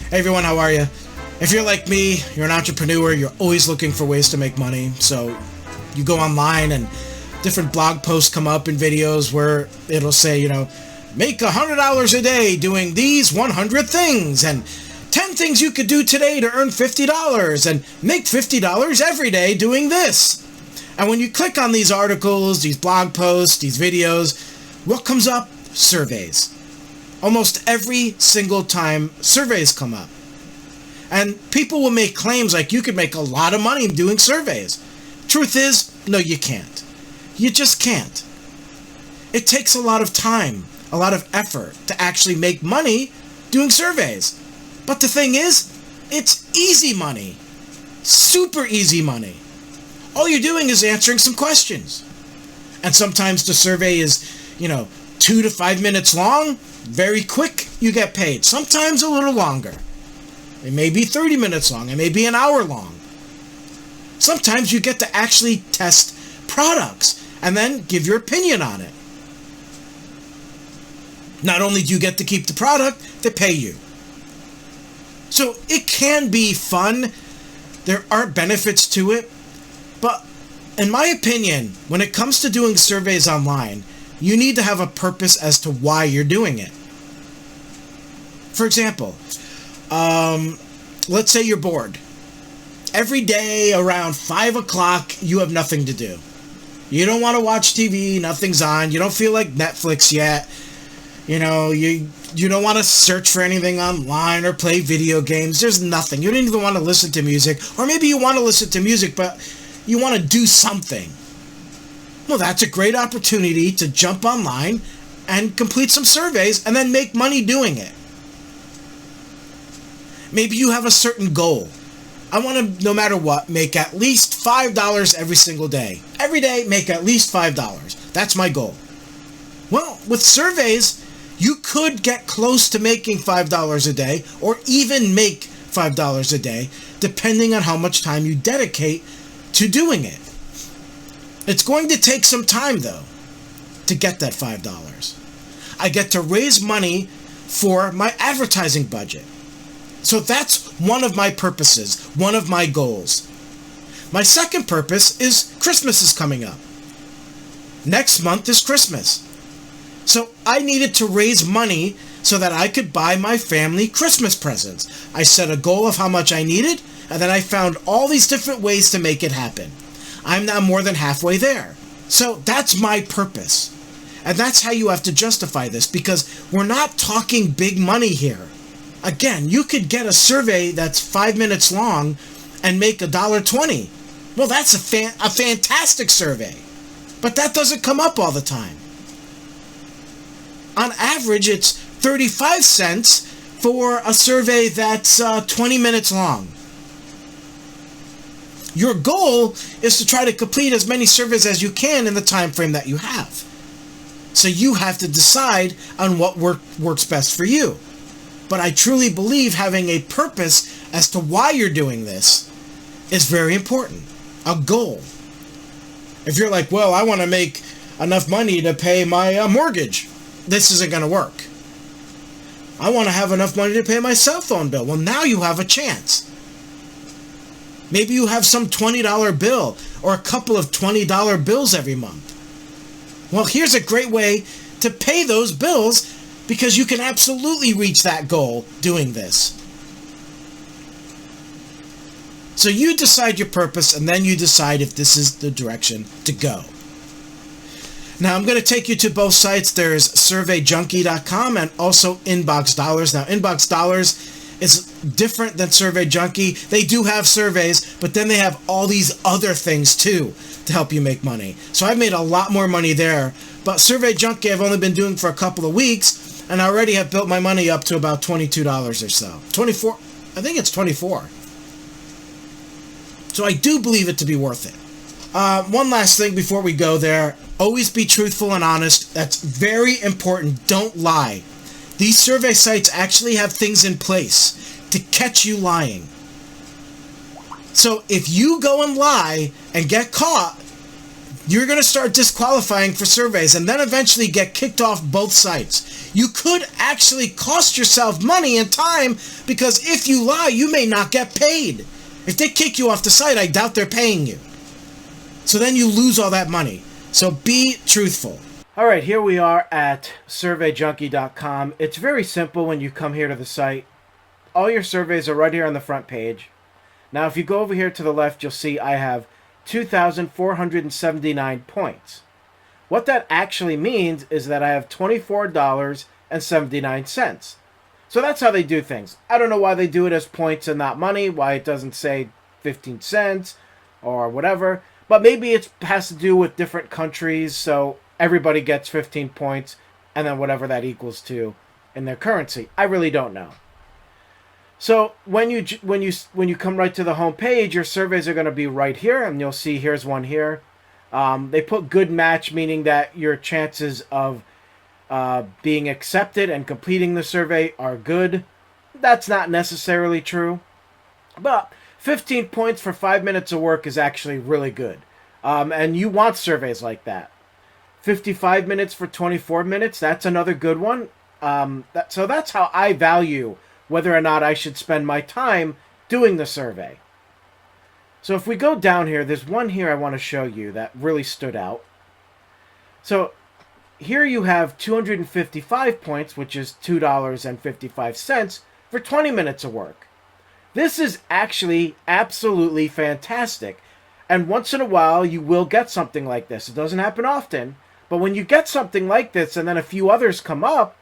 Hey everyone, how are you? If you're like me, you're an entrepreneur, you're always looking for ways to make money. So you go online and different blog posts come up and videos where it'll say, make $100 a day doing these 100 things and 10 things you could do today to earn $50 and make $50 every day doing this. And when you click on these articles, these blog posts, these videos, what comes up? Surveys. Almost every single time surveys come up. And people will make claims like you could make a lot of money doing surveys. Truth is, no, you can't. You just can't. It takes a lot of time, a lot of effort to actually make money doing surveys. But the thing is, it's easy money. Super easy money. All you're doing is answering some questions. And sometimes the survey is, 2 to 5 minutes long. Very quick, you get paid. Sometimes a little longer. It may be 30 minutes long. It may be an hour long. Sometimes you get to actually test products and then give your opinion on it. Not only do you get to keep the product, they pay you. So it can be fun. There are benefits to it. But in my opinion, when it comes to doing surveys online, you need to have a purpose as to why you're doing it. For example, let's say you're bored. Every day around 5 o'clock, you have nothing to do. You don't want to watch TV, nothing's on, you don't feel like Netflix yet. You don't want to search for anything online or play video games. There's nothing. You don't even want to listen to music. Or maybe you want to listen to music, but you want to do something. Well, that's a great opportunity to jump online and complete some surveys and then make money doing it. Maybe you have a certain goal. I want to, no matter what, make at least $5 every single day. Every day, make at least $5. That's my goal. Well, with surveys, you could get close to making $5 a day or even make $5 a day, depending on how much time you dedicate to doing it. It's going to take some time, though, to get that $5. I get to raise money for my advertising budget. So that's one of my purposes, one of my goals. My second purpose is Christmas is coming up. Next month is Christmas. So I needed to raise money so that I could buy my family Christmas presents. I set a goal of how much I needed, and then I found all these different ways to make it happen. I'm now more than halfway there. So that's my purpose. And that's how you have to justify this, because we're not talking big money here. Again, you could get a survey that's 5 minutes long and make $1.20. Well, that's a fantastic survey. But that doesn't come up all the time. On average, it's 35 cents for a survey that's 20 minutes long. Your goal is to try to complete as many surveys as you can in the time frame that you have. So you have to decide on what works best for you. But I truly believe having a purpose as to why you're doing this is very important. A goal. If you're like, well, I want to make enough money to pay my mortgage, this isn't going to work. I want to have enough money to pay my cell phone bill. Well, now you have a chance. Maybe you have some $20 bill or a couple of $20 bills every month. Well, here's a great way to pay those bills, because you can absolutely reach that goal doing this. So you decide your purpose, and then you decide if this is the direction to go. Now, I'm going to take you to both sites. There's SurveyJunkie.com and also Inbox Dollars. Now, Inbox Dollars is different than SurveyJunkie. They do have surveys, but then they have all these other things too to help you make money. So I've made a lot more money there. But SurveyJunkie I've only been doing for a couple of weeks, and I already have built my money up to about $22 or so. 24, I think it's 24. So I do believe it to be worth it. One last thing before we go there. Always be truthful and honest. That's very important. Don't lie. These survey sites actually have things in place to catch you lying. So if you go and lie and get caught, you're going to start disqualifying for surveys and then eventually get kicked off both sites. You could actually cost yourself money and time because if you lie, you may not get paid. If they kick you off the site, I doubt they're paying you. So then you lose all that money. So be truthful. All right, here we are at SurveyJunkie.com. It's very simple when you come here to the site. All your surveys are right here on the front page. Now, if you go over here to the left, you'll see I have 2,479 points. What that actually means is that I have $24.79. So that's how they do things. I don't know why they do it as points and not money, why it doesn't say 15 cents or whatever, but maybe it has to do with different countries, so everybody gets 15 points and then whatever that equals to in their currency. I really don't know. So when you come right to the home page, your surveys are going to be right here, and you'll see here's one here. They put good match, meaning that your chances of being accepted and completing the survey are good. That's not necessarily true, but 15 points for 5 minutes of work is actually really good, and you want surveys like that. 55 minutes for 24 minutes, that's another good one. So that's how I value whether or not I should spend my time doing the survey. So if we go down here, there's one here I want to show you that really stood out. So here you have 255 points, which is $2.55 for 20 minutes of work. This is actually absolutely fantastic. And once in a while, you will get something like this. It doesn't happen often, but when you get something like this and then a few others come up,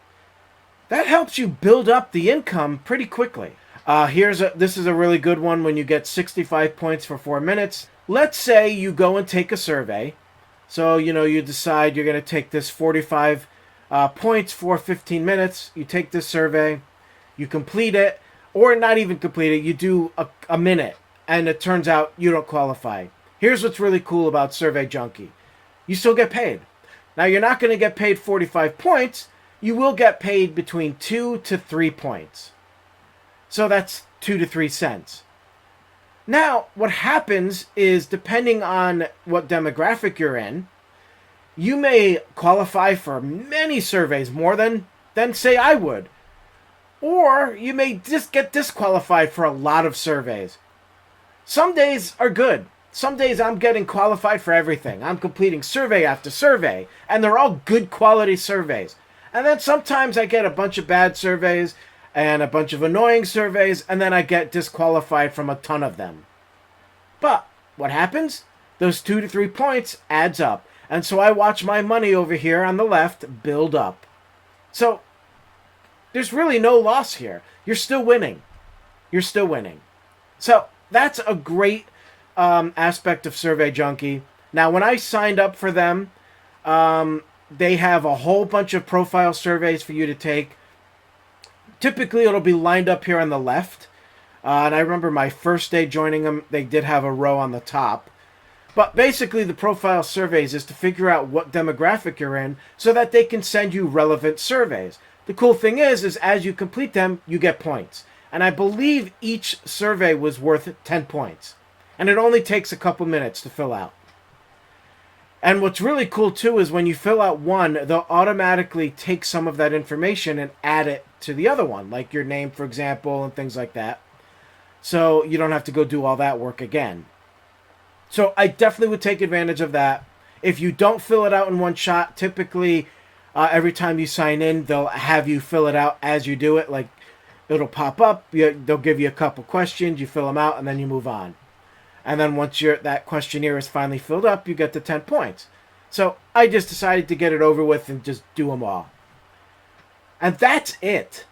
that helps you build up the income pretty quickly. This is a really good one when you get 65 points for 4 minutes. Let's say you go and take a survey. So, you decide you're going to take this 45 points for 15 minutes. You take this survey, you complete it, or not even complete it. You do a minute, and it turns out you don't qualify. Here's what's really cool about SurveyJunkie. You still get paid. Now, you're not going to get paid 45 points. You will get paid between 2 to 3 points. So that's 2 to 3 cents. Now, what happens is, depending on what demographic you're in, you may qualify for many surveys, more than say I would. Or you may just get disqualified for a lot of surveys. Some days are good. Some days I'm getting qualified for everything. I'm completing survey after survey, and they're all good quality surveys. And then sometimes I get a bunch of bad surveys and a bunch of annoying surveys, and then I get disqualified from a ton of them. But what happens? Those 2 to 3 points adds up. And so I watch my money over here on the left build up. So there's really no loss here. You're still winning. You're still winning. So that's a great aspect of SurveyJunkie. Now, when I signed up for them, they have a whole bunch of profile surveys for you to take. Typically, it'll be lined up here on the left. And I remember my first day joining them, they did have a row on the top. But basically, the profile surveys is to figure out what demographic you're in so that they can send you relevant surveys. The cool thing is as you complete them, you get points. And I believe each survey was worth 10 points. And it only takes a couple minutes to fill out. And what's really cool, too, is when you fill out one, they'll automatically take some of that information and add it to the other one, like your name, for example, and things like that. So you don't have to go do all that work again. So I definitely would take advantage of that. If you don't fill it out in one shot, typically every time you sign in, they'll have you fill it out as you do it. Like, it'll pop up, they'll give you a couple questions, you fill them out, and then you move on. And then once that questionnaire is finally filled up, you get the 10 points. So I just decided to get it over with and just do them all. And that's it.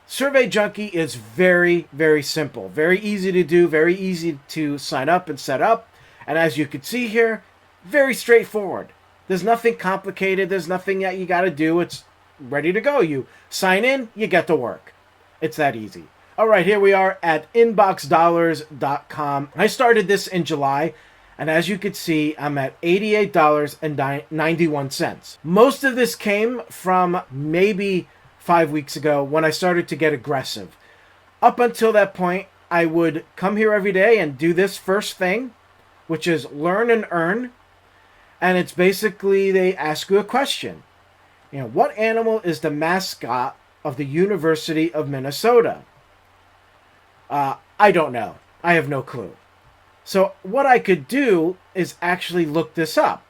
SurveyJunkie is very, very simple. Very easy to do, very easy to sign up and set up. And as you can see here, very straightforward. There's nothing complicated. There's nothing that you got to do. It's ready to go. You sign in, you get to work. It's that easy. All right, here we are at inboxdollars.com. I started this in July, and as you can see, I'm at $88.91. Most of this came from maybe 5 weeks ago when I started to get aggressive. Up until that point, I would come here every day and do this first thing, which is learn and earn. And it's basically they ask you a question. What animal is the mascot of the University of Minnesota? I don't know. I have no clue. So what I could do is actually look this up.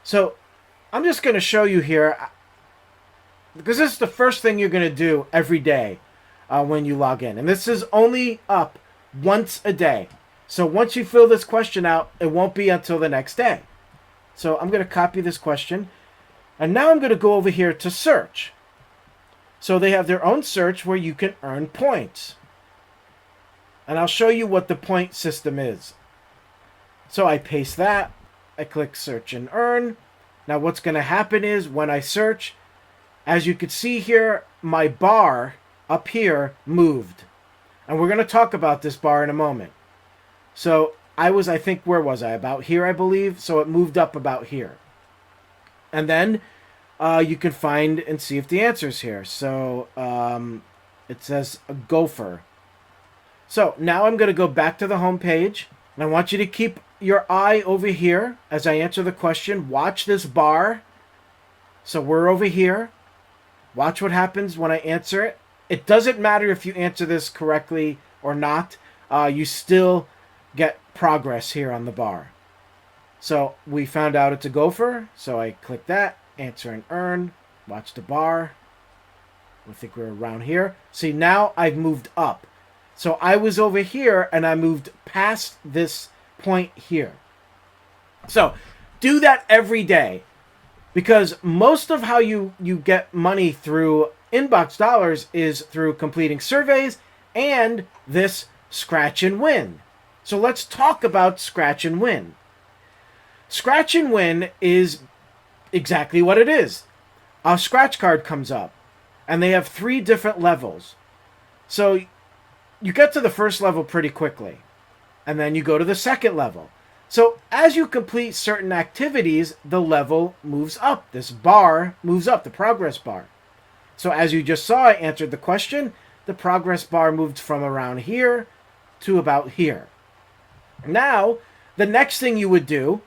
So I'm just going to show you here, because this is the first thing you're going to do every day when you log in. And this is only up once a day. So once you fill this question out, it won't be until the next day. So I'm going to copy this question. And now I'm going to go over here to search. So they have their own search where you can earn points. And I'll show you what the point system is. So I paste that. I click search and earn. Now what's going to happen is when I search, as you can see here, my bar up here moved. And we're going to talk about this bar in a moment. So I think, where was I? About here, I believe. So it moved up about here. And then you can find and see if the answer's here. So it says a gopher. So now I'm going to go back to the home page. And I want you to keep your eye over here as I answer the question. Watch this bar. So we're over here. Watch what happens when I answer it. It doesn't matter if you answer this correctly or not. You still get progress here on the bar. So we found out it's a gopher. So I click that. Answer and earn. Watch the bar. I think we're around here. See, now I've moved up. So I was over here and I moved past this point here. So do that every day, because most of how you get money through inbox dollars is through completing surveys and this scratch and win. So let's talk about scratch and win. Scratch and win is exactly what it is. A scratch card comes up and they have 3 different levels. So you get to the first level pretty quickly, and then you go to the second level. So as you complete certain activities, the level moves up. This bar moves up, the progress bar. So as you just saw, I answered the question. The progress bar moved from around here to about here. Now, the next thing you would do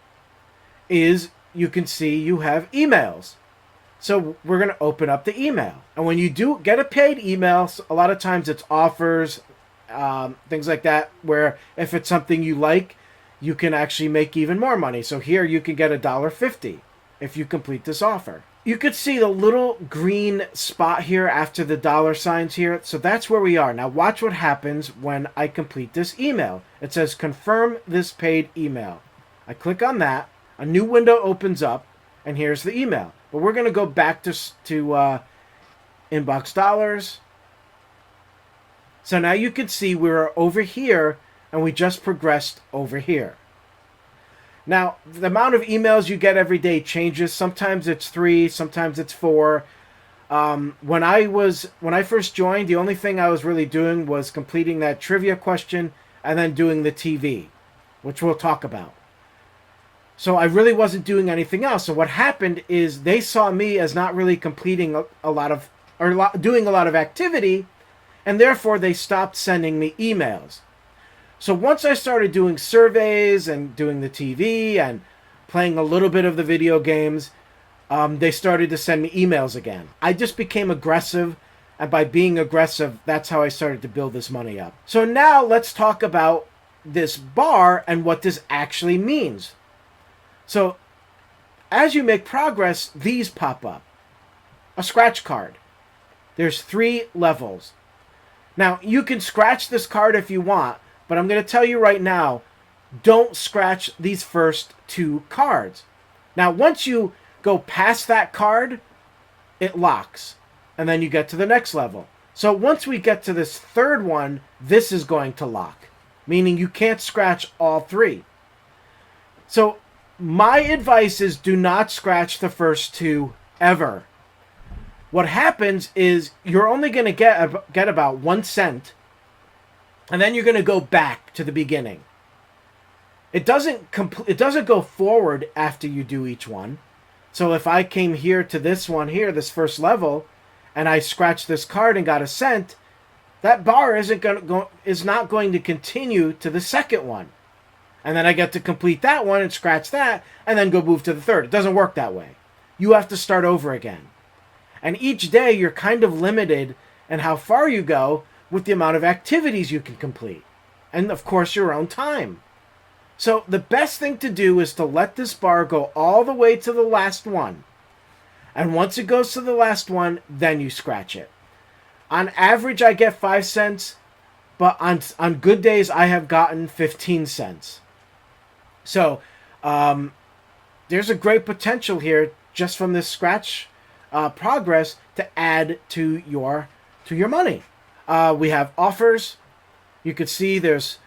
is you can see you have emails. So we're going to open up the email. And when you do get a paid email, a lot of times it's offers, things like that, where if it's something you like, you can actually make even more money. So here you can get $1.50 if you complete this offer. You could see the little green spot here after the dollar signs here. So that's where we are. Now watch what happens when I complete this email. It says confirm this paid email. I click on that. A new window opens up, and here's the email. But we're going to go back to inbox dollars. So now you can see we're over here, and we just progressed over here. Now, the amount of emails you get every day changes. Sometimes it's 3, sometimes it's 4. When I first joined, the only thing I was really doing was completing that trivia question and then doing the TV, which we'll talk about. So I really wasn't doing anything else. So what happened is they saw me as not really completing doing a lot of activity, and therefore they stopped sending me emails. So once I started doing surveys and doing the TV and playing a little bit of the video games, they started to send me emails again. I just became aggressive, and by being aggressive, that's how I started to build this money up. So now let's talk about this bar and what this actually means. So as you make progress, these pop up. A scratch card. There's 3 levels. Now, you can scratch this card if you want, but I'm going to tell you right now, don't scratch these first 2 cards. Now, once you go past that card, it locks, and then you get to the next level. So once we get to this 3rd one, this is going to lock, meaning you can't scratch all 3. So my advice is do not scratch the first 2 ever. What happens is you're only going to get about 1 cent, and then you're going to go back to the beginning. It doesn't go forward after you do each one. So if I came here to this one here, this first level, and I scratched this card and got a cent, that bar is not going to continue to the second one. And then I get to complete that one and scratch that and then go move to the third. It doesn't work that way. You have to start over again. And each day you're kind of limited in how far you go with the amount of activities you can complete. And of course your own time. So the best thing to do is to let this bar go all the way to the last one. And once it goes to the last one, then you scratch it. On average, I get 5 cents, but on good days, I have gotten 15 cents. So there's a great potential here just from this scratch progress to add to your money. We have offers. You could see there's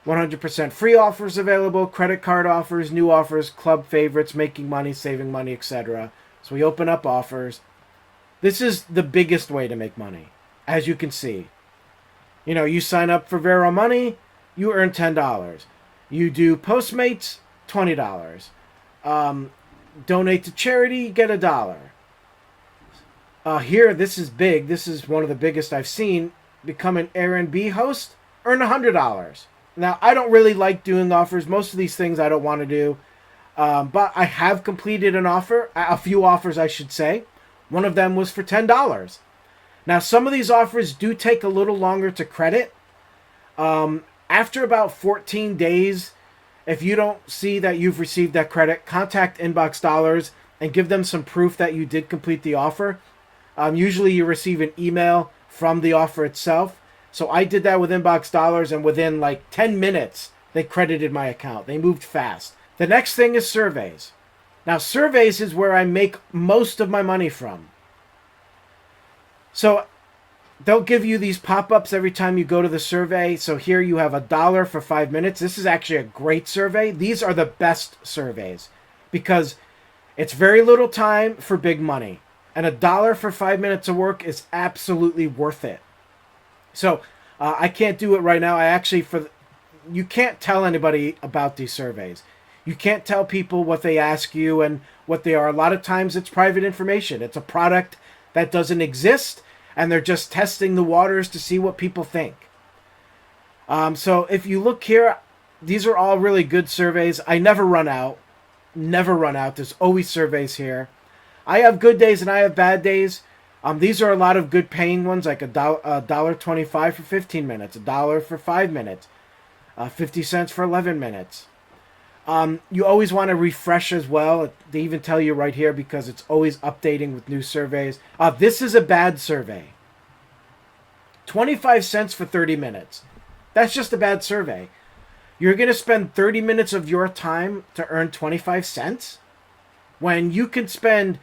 100% free offers available, credit card offers, new offers, club favorites, making money, saving money, etc. So we open up offers. This is the biggest way to make money, as you can see. You know, you sign up for Vero Money, you earn $10. You do Postmates, $20. Donate to charity, you get $1. Here, this is big. This is one of the biggest I've seen. Become an Airbnb host, earn $100. Now, I don't really like doing offers. Most of these things I don't want to do. But I have completed an offer, a few offers, I should say. One of them was for $10. Now, some of these offers do take a little longer to credit. After about 14 days, if you don't see that you've received that credit, contact Inbox Dollars and give them some proof that you did complete the offer. Usually you receive an email from the offer itself. So I did that with Inbox Dollars, and within like 10 minutes, they credited my account. They moved fast. The next thing is surveys. Now, surveys is where I make most of my money from. So they'll give you these pop-ups every time you go to the survey. So here you have $1 for 5 minutes. This is actually a great survey. These are the best surveys because it's very little time for big money. And $1 for 5 minutes of work is absolutely worth it. So I can't do it right now. You can't tell anybody about these surveys. You can't tell people what they ask you and what they are. A lot of times it's private information. It's a product that doesn't exist, and they're just testing the waters to see what people think. So if you look here, these are all really good surveys. I never run out. Never run out. There's always surveys here. I have good days and I have bad days. These are a lot of good paying ones, like $1.25 for 15 minutes, $1 for 5 minutes, 50 cents for 11 minutes. You always want to refresh as well. They even tell you right here because it's always updating with new surveys. This is a bad survey. 25 cents for 30 minutes. That's just a bad survey. You're going to spend 30 minutes of your time to earn 25 cents? When you can spend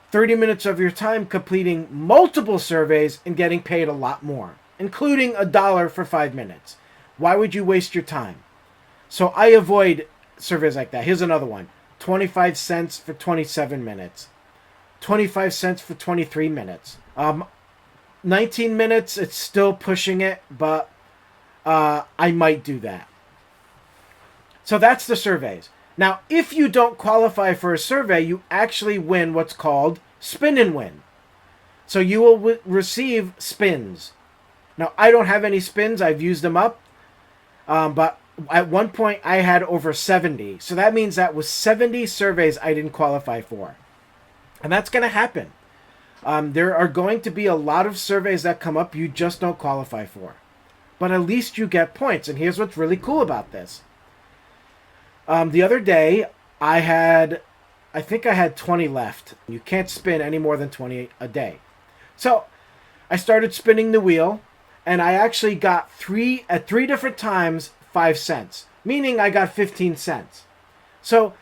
30 minutes of your time completing multiple surveys and getting paid a lot more, including $1 for 5 minutes. Why would you waste your time? So I avoid surveys like that. Here's another one. 25 cents for 27 minutes. 25 cents for 23 minutes. 19 minutes, it's still pushing it, but I might do that. So that's the surveys. Now, if you don't qualify for a survey, you actually win what's called spin and win. So you will receive spins. Now, I don't have any spins. I've used them up. But at one point, I had over 70. So that means that was 70 surveys I didn't qualify for. And that's going to happen. There are going to be a lot of surveys that come up you just don't qualify for. But at least you get points. And here's what's really cool about this. The other day, I think I had 20 left. You can't spin any more than 20 a day. So I started spinning the wheel, and I actually got at three different times 5 cents, meaning I got 15 cents. So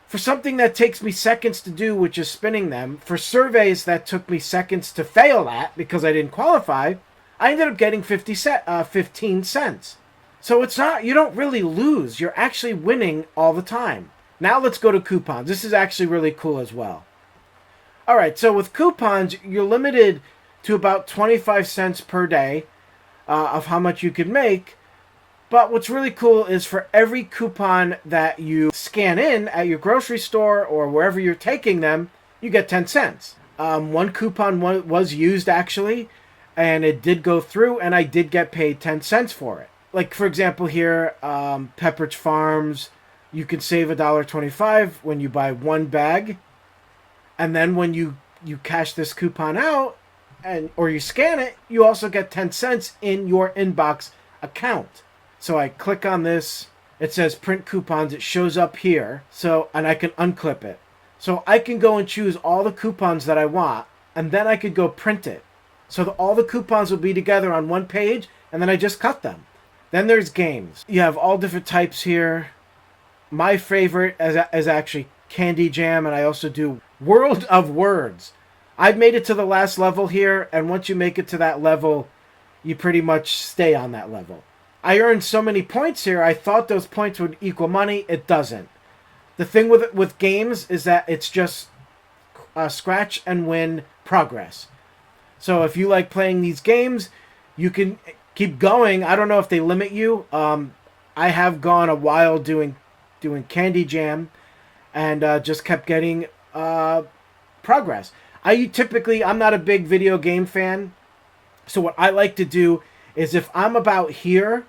for something that takes me seconds to do, which is spinning them, for surveys that took me seconds to fail at because I didn't qualify, I ended up getting 15 cents. So you don't really lose. You're actually winning all the time. Now let's go to coupons. This is actually really cool as well. All right, so with coupons, you're limited to about 25 cents per day of how much you can make. But what's really cool is for every coupon that you scan in at your grocery store or wherever you're taking them, you get 10 cents. One coupon was used actually, and it did go through, and I did get paid 10 cents for it. like for example here, Pepperidge Farms, you can save $1.25 when you buy one bag, and then when you cash this coupon out, or you scan it, you also get 10 cents in your inbox account. So I click on this. It says print coupons. It shows up here. So, and I can unclip it. So I can go and choose all the coupons that I want, and then I could go print it. So all the coupons will be together on one page, and then I just cut them. Then there's games. You have all different types here. My favorite is actually Candy Jam, and I also do World of Words. I've made it to the last level here, and once you make it to that level, you pretty much stay on that level. I earned so many points here, I thought those points would equal money. It doesn't. The thing with games is that it's just scratch and win progress. So if you like playing these games, you can keep going. I don't know if they limit you. I have gone a while doing Candy Jam, and just kept getting progress. I'm not a big video game fan, so what I like to do is if I'm about here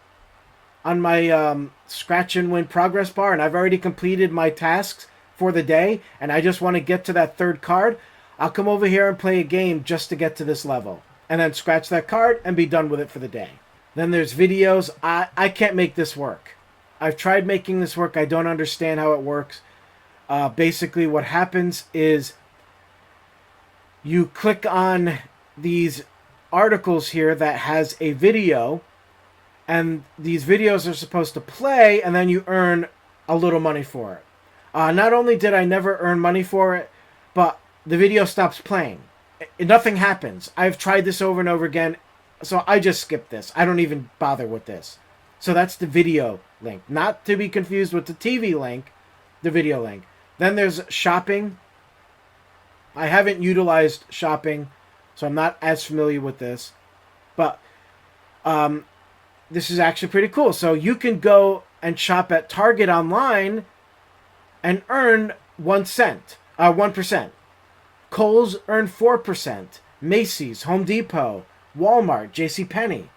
on my scratch and win progress bar, and I've already completed my tasks for the day, and I just want to get to that third card, I'll come over here and play a game just to get to this level, and then scratch that card and be done with it for the day. Then there's videos. I can't make this work. I've tried making this work. I don't understand how it works. Basically what happens is you click on these articles here that has a video, and these videos are supposed to play, and then you earn a little money for it. Not only did I never earn money for it, but the video stops playing. Nothing happens. I've tried this over and over again, so I just skip this. I don't even bother with this. So that's the video link. Not to be confused with the TV link, the video link. Then there's shopping. I haven't utilized shopping, so I'm not as familiar with this. But this is actually pretty cool. So you can go and shop at Target online and earn 1 cent, 1%. Kohl's earn 4%. Macy's, Home Depot, Walmart, JCPenney.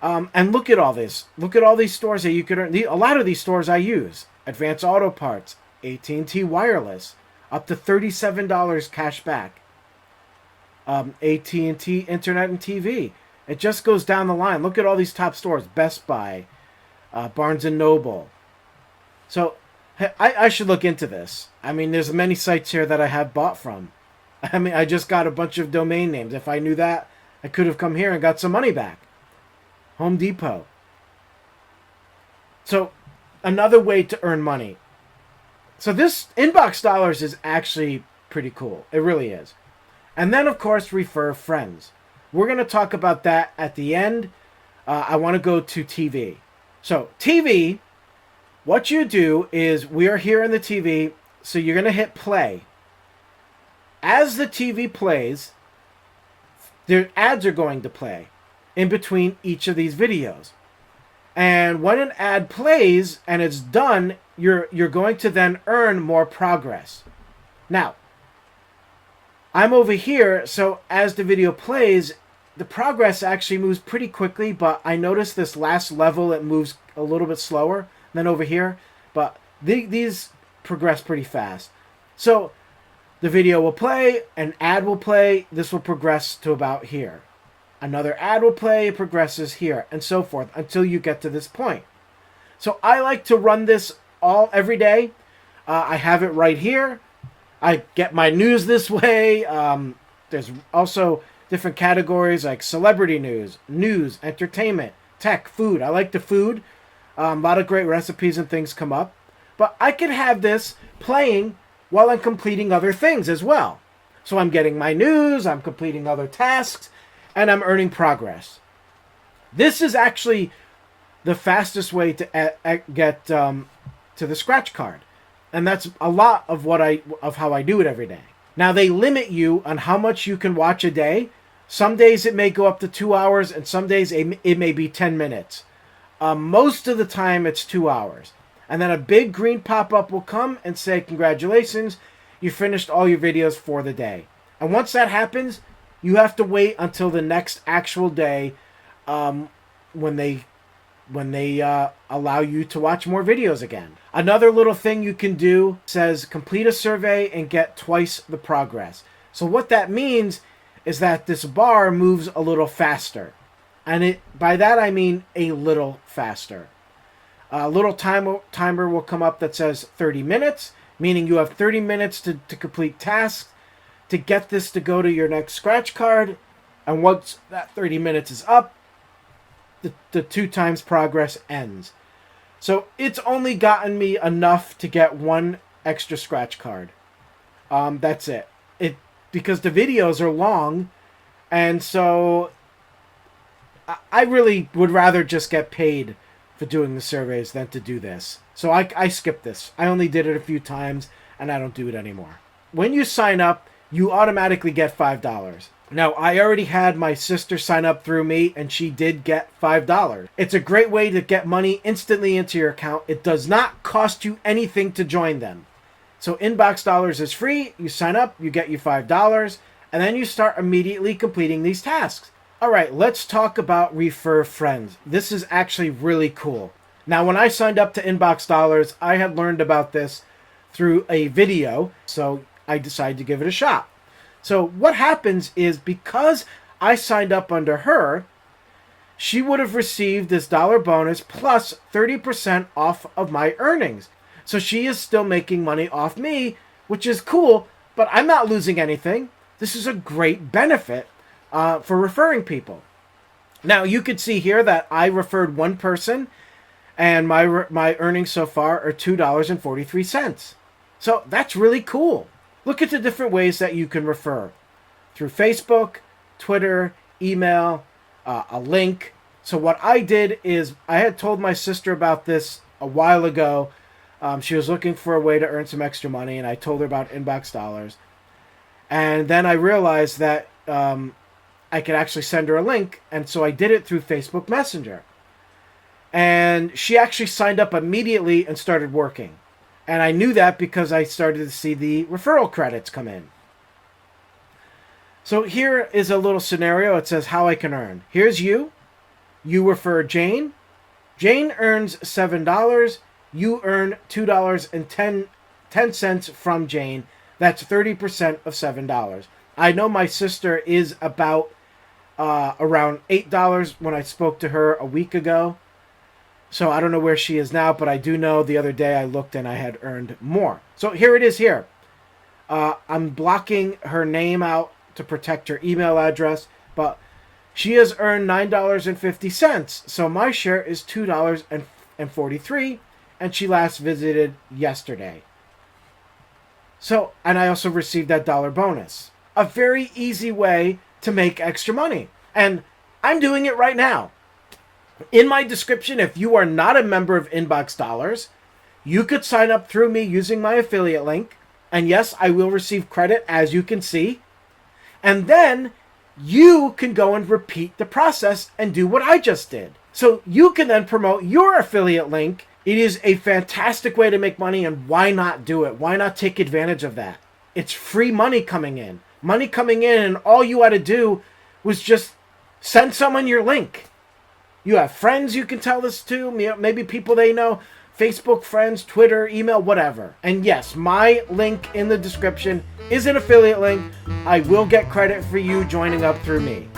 And look at all this. Look at all these stores that you could earn. A lot of these stores I use. Advance Auto Parts, AT&T Wireless, up to $37 cash back. AT&T Internet and TV. It just goes down the line. Look at all these top stores. Best Buy, Barnes & Noble. So I should look into this. I mean, there's many sites here that I have bought from. I mean, I just got a bunch of domain names. If I knew that, I could have come here and got some money back. Home Depot. So, another way to earn money. So this inbox dollars is actually pretty cool. It really is. And then, of course, refer friends. We're going to talk about that at the end. I want to go to TV. So, TV, what you do is, we are here in the TV, so you're going to hit play. As the TV plays, their ads are going to play in between each of these videos. And when an ad plays and it's done, you're going to then earn more progress. Now, I'm over here, so as the video plays, the progress actually moves pretty quickly, but I noticed this last level, it moves a little bit slower than over here, but these progress pretty fast. So the video will play, an ad will play, this will progress to about here. Another ad will play, it progresses here, and so forth, until you get to this point. So I like to run this every day. I have it right here. I get my news this way. There's also different categories like celebrity news, entertainment, tech, food. I like the food. A lot of great recipes and things come up. But I can have this playing while I'm completing other things as well. So I'm getting my news, I'm completing other tasks, and I'm earning progress. This is actually the fastest way to get to the scratch card. And that's a lot of how I do it every day. Now, they limit you on how much you can watch a day. Some days it may go up to 2 hours, and some days it may be 10 minutes. Most of the time it's 2 hours. And then a big green pop-up will come and say, congratulations, you finished all your videos for the day. And once that happens, you have to wait until the next actual day when they allow you to watch more videos again. Another little thing you can do says complete a survey and get twice the progress. So what that means is that this bar moves a little faster. And by that I mean a little faster. A little timer will come up that says 30 minutes, meaning you have 30 minutes to complete tasks to get this to go to your next scratch card. And once that 30 minutes is up, the 2 times progress ends. So it's only gotten me enough to get 1 extra scratch card. That's it. Because the videos are long, and so I really would rather just get paid for doing the surveys than to do this. So I skipped this. I only did it a few times, and I don't do it anymore. When you sign up, you automatically get $5. Now, I already had my sister sign up through me, and she did get $5. It's a great way to get money instantly into your account. It does not cost you anything to join them. So Inbox Dollars is free. You sign up, you get your $5, and then you start immediately completing these tasks. All right, let's talk about Refer Friends. This is actually really cool. Now, when I signed up to Inbox Dollars, I had learned about this through a video, so I decided to give it a shot. So what happens is, because I signed up under her, she would have received this dollar bonus plus 30% off of my earnings. So she is still making money off me, which is cool, but I'm not losing anything. This is a great benefit for referring people. Now, you could see here that I referred 1 person, and my earnings so far are $2.43. So that's really cool. Look at the different ways that you can refer. Through Facebook, Twitter, email, a link. So what I did is, I had told my sister about this a while ago. She was looking for a way to earn some extra money, and I told her about Inbox Dollars. And then I realized that I could actually send her a link, and so I did it through Facebook Messenger. And she actually signed up immediately and started working. And I knew that because I started to see the referral credits come in. So here is a little scenario. It says how I can earn. Here's you. You refer Jane. Jane earns $7. You earn $2.10 from Jane. That's 30% of $7. I know my sister is about around $8 when I spoke to her a week ago. So I don't know where she is now, but I do know the other day I looked and I had earned more. So here it is here. I'm blocking her name out to protect her email address, but she has earned $9.50. So my share is $2.43, and she last visited yesterday. So, and I also received that dollar bonus. A very easy way to make extra money. And I'm doing it right now. In my description, if you are not a member of Inbox Dollars, you could sign up through me using my affiliate link. And yes, I will receive credit, as you can see. And then you can go and repeat the process and do what I just did. So you can then promote your affiliate link. It is a fantastic way to make money, and why not do it? Why not take advantage of that? It's free money coming in. Money coming in, and all you had to do was just send someone your link. You have friends you can tell this to, maybe people they know, Facebook friends, Twitter, email, whatever. And yes, my link in the description is an affiliate link. I will get credit for you joining up through me.